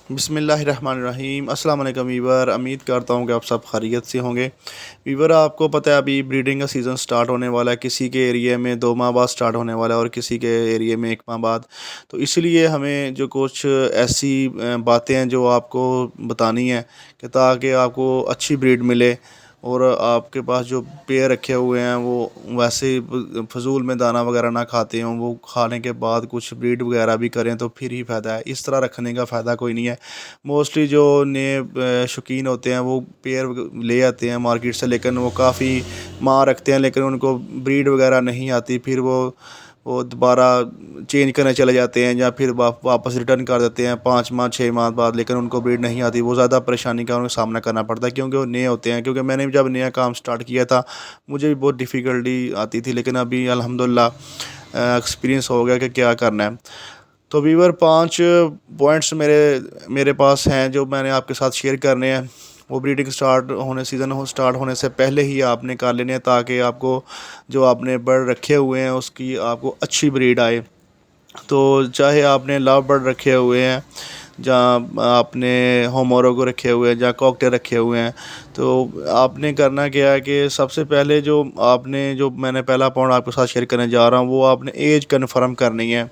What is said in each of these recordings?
बिस्मिल्लाहिर्रहमानिर्रहीम। अस्सलाम वालेकुम वीवर। उम्मीद करता हूँ कि आप सब खैरियत से होंगे। वीवर, आपको पता है अभी ब्रीडिंग का सीज़न स्टार्ट होने वाला है। किसी के एरिया में 2 माह बाद स्टार्ट होने वाला है और किसी के एरिया में 1 माह बाद। तो इसलिए हमें जो कुछ ऐसी बातें हैं जो आपको बतानी है कि ताकि आपको अच्छी ब्रीड मिले और आपके पास जो पेयर रखे हुए हैं वो वैसे ही फजूल में दाना वगैरह ना खाते हों, वो खाने के बाद कुछ ब्रीड वगैरह भी करें तो फिर ही फ़ायदा है। इस तरह रखने का फ़ायदा कोई नहीं है। मोस्टली जो नए शौकीन होते हैं वो पेयर ले आते हैं मार्केट से, लेकिन वो काफ़ी माँ रखते हैं लेकिन उनको ब्रीड वगैरह नहीं आती। फिर वो दोबारा चेंज करने चले जाते हैं या फिर वापस रिटर्न कर देते हैं 5 माह 6 माह बाद, लेकिन उनको ब्रीड नहीं आती। वो ज़्यादा परेशानी का उनको सामना करना पड़ता है क्योंकि वो नए होते हैं। क्योंकि मैंने जब नया काम स्टार्ट किया था मुझे भी बहुत डिफ़िकल्टी आती थी, लेकिन अभी अल्हम्दुलिल्लाह एक्सपीरियंस हो गया कि क्या करना है। तो वीवर 5 पॉइंट्स मेरे मेरे पास हैं जो मैंने आपके साथ शेयर करने हैं। वो ब्रीडिंग स्टार्ट होने से पहले ही आपने कर लेने हैं ताकि आपको जो आपने बर्ड रखे हुए हैं उसकी आपको अच्छी ब्रीड आए। तो चाहे आपने लव बर्ड रखे हुए हैं, जहाँ आपने होमोरो को रखे हुए हैं, जहाँ कॉकटेल रखे हुए हैं, तो आपने करना क्या है कि सबसे पहले जो मैंने पहला पॉइंट आपके साथ शेयर करने जा रहा हूँ वो आपने एज कन्फर्म करनी है।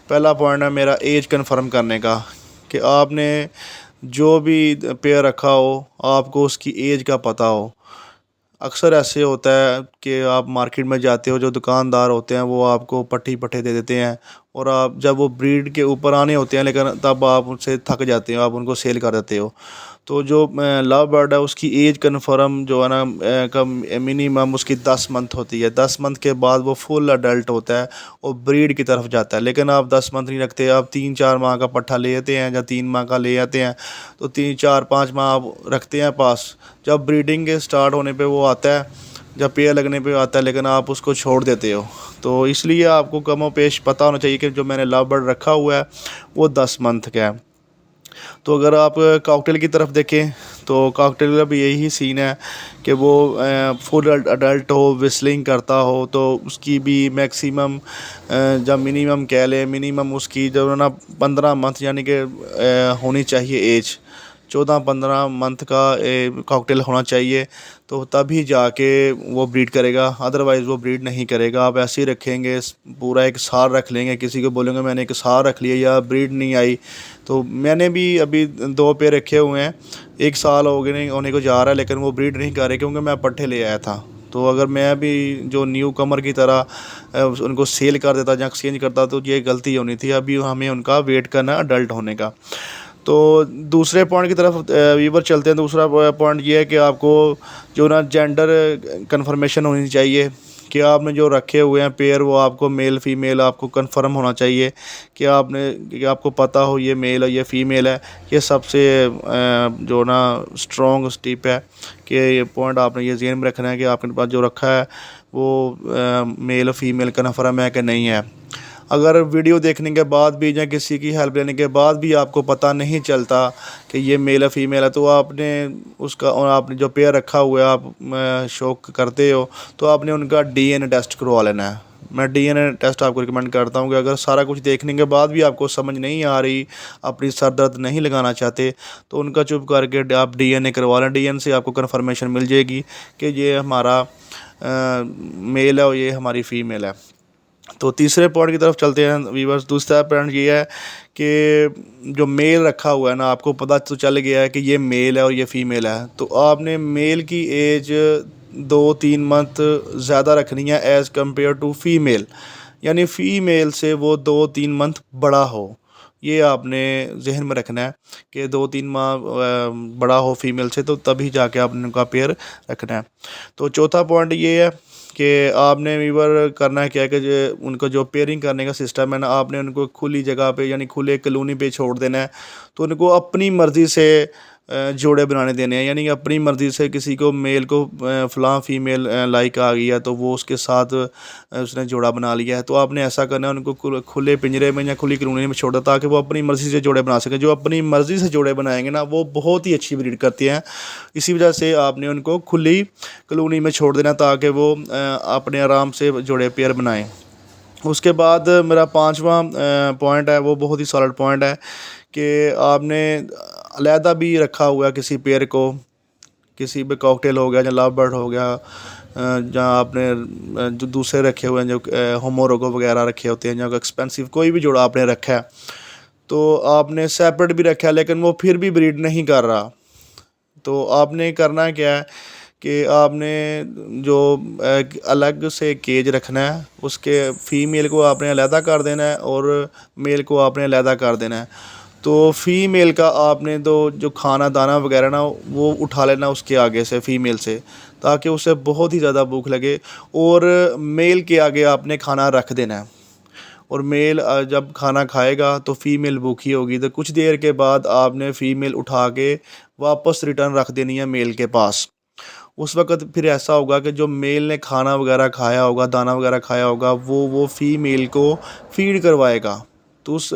पहला पॉइंट है मेरा एज कन्फर्म करने का, कि आपने जो भी पेयर रखा हो आपको उसकी एज का पता हो। अक्सर ऐसे होता है कि आप मार्केट में जाते हो, जो दुकानदार होते हैं वो आपको पट्टी पट्टे दे देते हैं और आप जब वो ब्रीड के ऊपर आने होते हैं लेकिन तब आप उनसे थक जाते हो, आप उनको सेल कर देते हो। तो जो लव बर्ड है उसकी एज कन्फर्म जो है ना कम मिनिमम उसकी 10 मंथ होती है। 10 मंथ के बाद वो फुल अडल्ट होता है और ब्रीड की तरफ जाता है। लेकिन आप 10 मंथ नहीं रखते, आप 3-4 माह का पट्ठा ले आते हैं या 3 माह का ले आते हैं, तो 3-4-5 माह आप रखते हैं पास। जब ब्रीडिंग के स्टार्ट होने पे वो आता है, जब पेयर लगने पे आता है, लेकिन आप उसको छोड़ देते हो। तो इसलिए आपको कमो पेश पता होना चाहिए कि जो मैंने लव बर्ड रखा हुआ है वो 10 मंथ का है। तो अगर आप कॉकटेल की तरफ देखें तो कॉकटेल का भी यही सीन है कि वो फुल अडल्ट हो, विस्लिंग करता हो, तो उसकी भी मैक्सिमम जब मिनिमम कह लें, मिनिमम उसकी जो है ना 15 मंथ यानी कि होनी चाहिए एज। 14-15 मंथ का कॉकटेल होना चाहिए, तो तभी जाके वो ब्रीड करेगा, अदरवाइज़ वो ब्रीड नहीं करेगा। आप ऐसे ही रखेंगे, पूरा 1 साल रख लेंगे, किसी को बोलेंगे मैंने 1 साल रख लिया या ब्रीड नहीं आई। तो मैंने भी अभी 2 पेयर रखे हुए हैं, 1 साल हो गए नहीं होने को जा रहा है, लेकिन वो ब्रीड नहीं कर रहे क्योंकि मैं पट्ठे ले आया था। तो अगर मैं भी जो न्यू कमर की तरह उनको सेल कर देता या एक्सचेंज करता तो ये गलती होनी थी। अभी हमें उनका वेट करना है अडल्ट होने का। तो दूसरे पॉइंट की तरफ वीवर चलते हैं। दूसरा पॉइंट ये है कि आपको जो ना जेंडर कंफर्मेशन होनी चाहिए कि आपने जो रखे हुए हैं पेयर वो आपको मेल फीमेल आपको कंफर्म होना चाहिए कि आपको पता हो ये मेल है ये फ़ीमेल है। ये सबसे जो ना स्ट्रॉन्ग स्टेप है कि ये पॉइंट आपने ये ज़हन में रखना है कि आपके पास जो रखा है वो मेल फीमेल कंफर्म है कि नहीं है। अगर वीडियो देखने के बाद भी या किसी की हेल्प लेने के बाद भी आपको पता नहीं चलता कि ये मेल है फीमेल है, तो आपने उसका और आपने जो पेयर रखा हुआ है आप शौक करते हो तो आपने उनका डीएनए टेस्ट करवा लेना है। मैं डीएनए टेस्ट आपको रिकमेंड करता हूँ कि अगर सारा कुछ देखने के बाद भी आपको समझ नहीं आ रही, अपनी सर दर्द नहीं लगाना चाहते, तो उनका चुप करके आप डीएनए करवा लें। डीएनए से आपको कन्फर्मेशन मिल जाएगी कि ये हमारा मेल है और ये हमारी फ़ीमेल है। तो तीसरे पॉइंट की तरफ चलते हैं वीवर्स। दूसरा पॉइंट ये है कि जो मेल रखा हुआ है ना, आपको पता तो चल गया है कि ये मेल है और ये फ़ीमेल है, तो आपने मेल की एज 2-3 मंथ ज़्यादा रखनी है एज़ कम्पेयर टू फ़ीमेल। यानी फ़ीमेल से वो 2-3 मंथ बड़ा हो, ये आपने जहन में रखना है कि 2-3 माह बड़ा हो फ़ीमेल से, तो तभी जाके आपने उनका पेयर रखना है। तो चौथा पॉइंट ये है कि आपने वीवर करना है क्या है कि उनको जो पेयरिंग करने का सिस्टम है ना, आपने उनको खुली जगह पे यानी खुले कॉलोनी पे छोड़ देना है। तो उनको अपनी मर्ज़ी से जोड़े बनाने देने हैं, यानी कि अपनी मर्ज़ी से किसी को मेल को फ़लाँ फ़ीमेल लाइक आ गई है तो वो उसके साथ उसने जोड़ा बना लिया है। तो आपने ऐसा करना है, उनको खुले पिंजरे में या खुली कॉलोनी में छोड़ दो ताकि वो अपनी मर्ज़ी से जोड़े बना सकें। जो अपनी मर्ज़ी से जोड़े बनाएंगे ना वो बहुत ही अच्छी ब्रीड करते हैं। इसी वजह से आपने उनको खुली कॉलोनी में छोड़ देना ताकि वो अपने आराम से जोड़े पेयर बनाएं। उसके बाद मेरा 5वां पॉइंट है, वो बहुत ही सॉलिड पॉइंट है कि आपने अलहदा भी रखा हुआ है किसी पेयर को, किसी भी कॉकटेल हो गया या लव बर्ड हो गया, जहाँ आपने जो दूसरे रखे हुए हैं, जो होमोरोगो वगैरह रखे होते हैं, जो एक्सपेंसिव कोई भी जोड़ा आपने रखा है, तो आपने सेपरेट भी रखा है लेकिन वो फिर भी ब्रीड नहीं कर रहा, तो आपने करना क्या है कि आपने जो अलग से केज रखना है, उसके फ़ीमेल को आपने अलहदा कर देना है और मेल को आपने अलहदा कर देना है। तो फ़ीमेल का आपने तो जो खाना दाना वगैरह ना वो उठा लेना उसके आगे से, फ़ीमेल से, ताकि उसे बहुत ही ज़्यादा भूख लगे, और मेल के आगे आपने खाना रख देना है। और मेल जब खाना खाएगा तो फ़ीमेल भूखी होगी, तो कुछ देर के बाद आपने फ़ीमेल उठा के वापस रिटर्न रख देनी है मेल के पास। उस वक़्त फिर ऐसा होगा कि जो मेल ने खाना वगैरह खाया होगा, दाना वगैरह खाया होगा, वो फ़ीमेल को फ़ीड करवाएगा। तो उस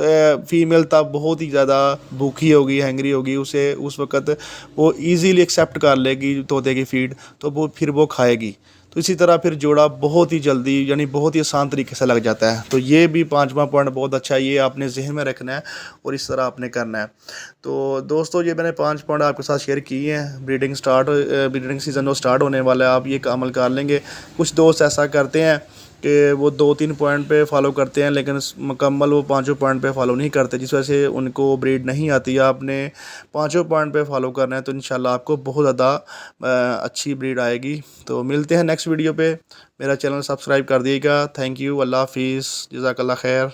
फ़ीमेल तब बहुत ही ज़्यादा भूखी होगी, हैंग्री होगी, उसे उस वक़्त वो ईज़िली एक्सेप्ट कर लेगी तोते की फ़ीड, तो वो फिर वो खाएगी। तो इसी तरह फिर जोड़ा बहुत ही जल्दी, यानी बहुत ही आसान तरीके से लग जाता है। तो ये भी 5वां पॉइंट बहुत अच्छा है, ये आपने ज़हन में रखना है और इस तरह आपने करना है। तो दोस्तों, ये मैंने 5 पॉइंट आपके साथ शेयर किए हैं। ब्रीडिंग सीज़न जो स्टार्ट होने वाला है, आप ये अमल कर लेंगे। कुछ दोस्त ऐसा करते हैं कि वो 2-3 पॉइंट पे फॉलो करते हैं, लेकिन मुकम्मल वो पाँचों पॉइंट पे फॉलो नहीं करते, जिस वजह से उनको ब्रीड नहीं आती है। आपने पाँचों पॉइंट पे फॉलो करना है, तो इंशाल्लाह आपको बहुत ज़्यादा अच्छी ब्रीड आएगी। तो मिलते हैं नेक्स्ट वीडियो पे। मेरा चैनल सब्सक्राइब कर दिएगा। Thank you. अल्लाह हाफिज़। जज़ाकल्लाह खैर।